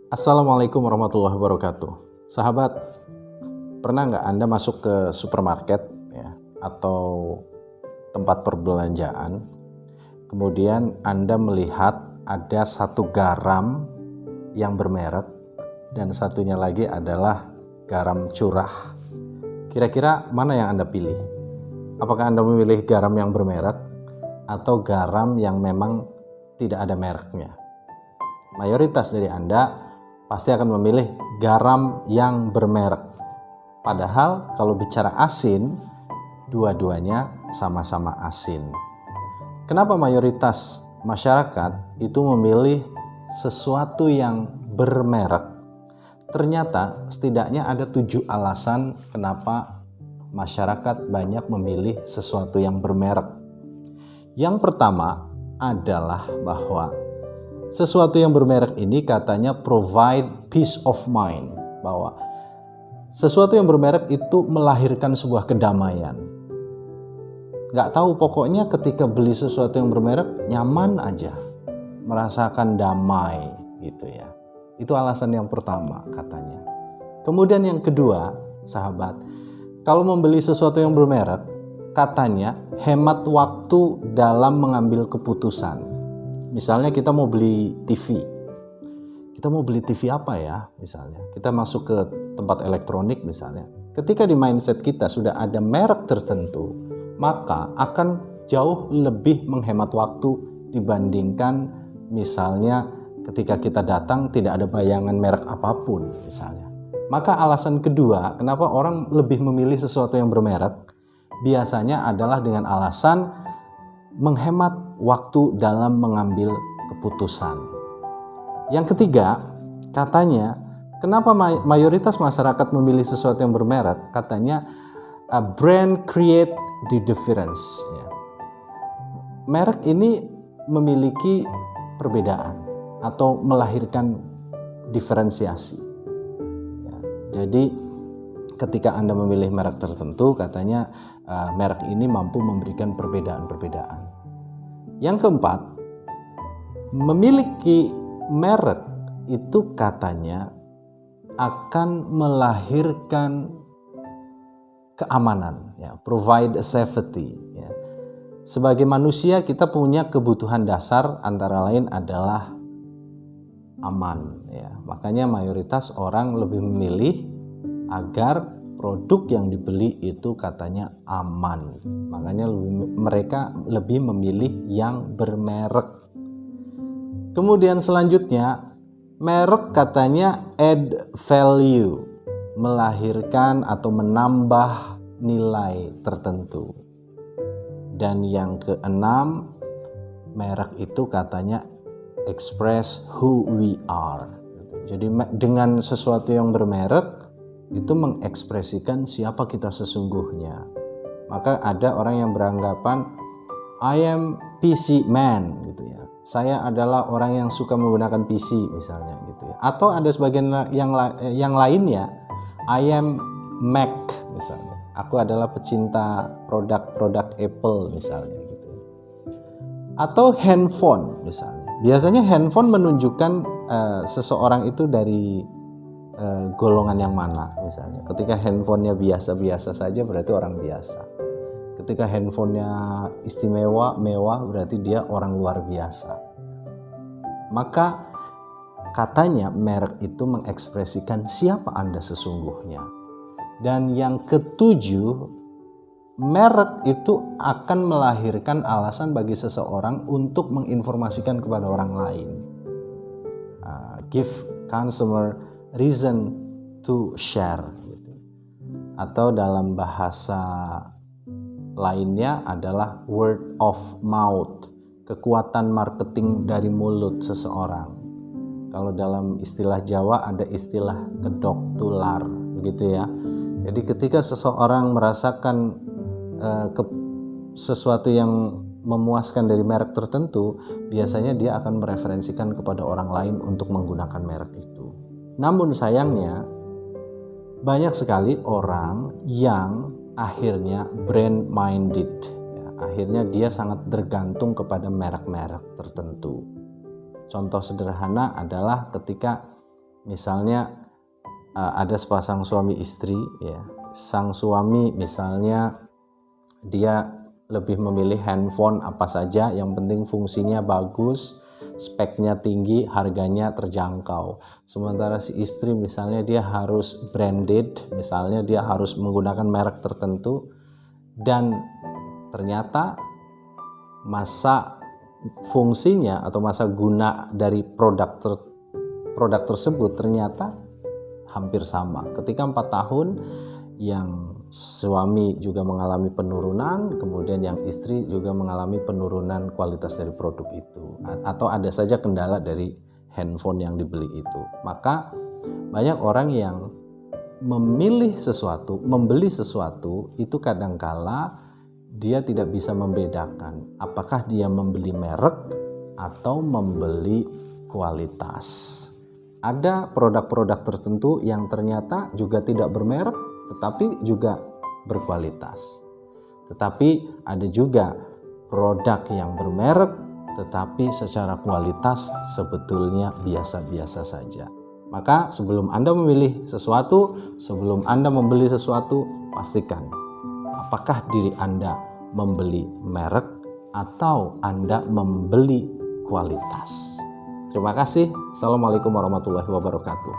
Assalamualaikum warahmatullahi wabarakatuh. Sahabat, pernah nggak Anda masuk ke supermarket ya, atau tempat perbelanjaan, kemudian Anda melihat ada satu garam yang bermerek dan satunya lagi adalah garam curah. Kira-kira mana yang Anda pilih? Apakah Anda memilih garam yang bermerek atau garam yang memang tidak ada mereknya? Mayoritas dari Anda pasti akan memilih garam yang bermerek. Padahal kalau bicara asin, dua-duanya sama-sama asin. Kenapa mayoritas masyarakat itu memilih sesuatu yang bermerek? Ternyata setidaknya ada 7 alasan kenapa masyarakat banyak memilih sesuatu yang bermerek. Yang pertama adalah bahwa sesuatu yang bermerek ini katanya provide peace of mind, bahwa sesuatu yang bermerek itu melahirkan sebuah kedamaian. Gak tahu, pokoknya ketika beli sesuatu yang bermerek nyaman aja, merasakan damai gitu ya. Itu alasan yang pertama katanya. Kemudian yang kedua, sahabat, kalau membeli sesuatu yang bermerek katanya hemat waktu dalam mengambil keputusan. Misalnya kita mau beli TV. Kita mau beli TV apa ya? Misalnya, kita masuk ke tempat elektronik misalnya. Ketika di mindset kita sudah ada merek tertentu, maka akan jauh lebih menghemat waktu dibandingkan misalnya ketika kita datang tidak ada bayangan merek apapun misalnya. Maka alasan kedua kenapa orang lebih memilih sesuatu yang bermerek biasanya adalah dengan alasan menghemat waktu dalam mengambil keputusan. Yang ketiga, katanya kenapa mayoritas masyarakat memilih sesuatu yang bermerek? Katanya a brand create the difference. Merek ini memiliki perbedaan atau melahirkan diferensiasi. Jadi ketika Anda memilih merek tertentu, katanya merek ini mampu memberikan perbedaan-perbedaan. Yang keempat, memiliki merek itu katanya akan melahirkan keamanan, ya, provide safety. Ya. Sebagai manusia kita punya kebutuhan dasar antara lain adalah aman. Ya. Makanya mayoritas orang lebih memilih agar produk yang dibeli itu katanya aman. Makanya mereka lebih memilih yang bermerek. Kemudian selanjutnya, merek katanya add value, melahirkan atau menambah nilai tertentu. Dan yang keenam, merek itu katanya express who we are. Jadi dengan sesuatu yang bermerek itu mengekspresikan siapa kita sesungguhnya. Maka ada orang yang beranggapan I am PC man gitu ya. Saya adalah orang yang suka menggunakan PC misalnya gitu ya. Atau ada sebagian yang lainnya I am Mac misalnya. Aku adalah pecinta produk-produk Apple misalnya gitu. Atau handphone misalnya. Biasanya handphone menunjukkan seseorang itu dari golongan yang mana misalnya. Ketika handphonenya biasa-biasa saja berarti orang biasa. Ketika handphonenya istimewa, mewah, berarti dia orang luar biasa. Maka katanya merek itu mengekspresikan siapa Anda sesungguhnya. Dan yang ketujuh, merek itu akan melahirkan alasan bagi seseorang untuk menginformasikan kepada orang lain. Give consumer reason to share gitu. Atau dalam bahasa lainnya adalah word of mouth, kekuatan marketing dari mulut seseorang. Kalau dalam istilah Jawa ada istilah kedok tular begitu ya. Jadi ketika seseorang merasakan sesuatu yang memuaskan dari merek tertentu, biasanya dia akan mereferensikan kepada orang lain untuk menggunakan merek itu. Namun sayangnya banyak sekali orang yang akhirnya brand minded, ya, akhirnya dia sangat bergantung kepada merek-merek tertentu. Contoh sederhana adalah ketika Misalnya ada sepasang suami istri ya. Sang suami misalnya dia lebih memilih handphone apa saja, yang penting fungsinya bagus, speknya tinggi, harganya terjangkau. Sementara si istri misalnya dia harus branded, misalnya dia harus menggunakan merek tertentu, dan ternyata masa fungsinya atau masa guna dari produk tersebut ternyata hampir sama. Ketika 4 tahun yang suami juga mengalami penurunan, kemudian yang istri juga mengalami penurunan kualitas dari produk itu, atau ada saja kendala dari handphone yang dibeli itu. Maka banyak orang yang membeli sesuatu itu kadangkala dia tidak bisa membedakan apakah dia membeli merek atau membeli kualitas. Ada produk-produk tertentu yang ternyata juga tidak bermerek tetapi juga berkualitas. Tetapi ada juga produk yang bermerek tetapi secara kualitas sebetulnya biasa-biasa saja. Maka sebelum Anda memilih sesuatu, sebelum Anda membeli sesuatu, pastikan apakah diri Anda membeli merek atau Anda membeli kualitas. Terima kasih. Assalamualaikum warahmatullahi wabarakatuh.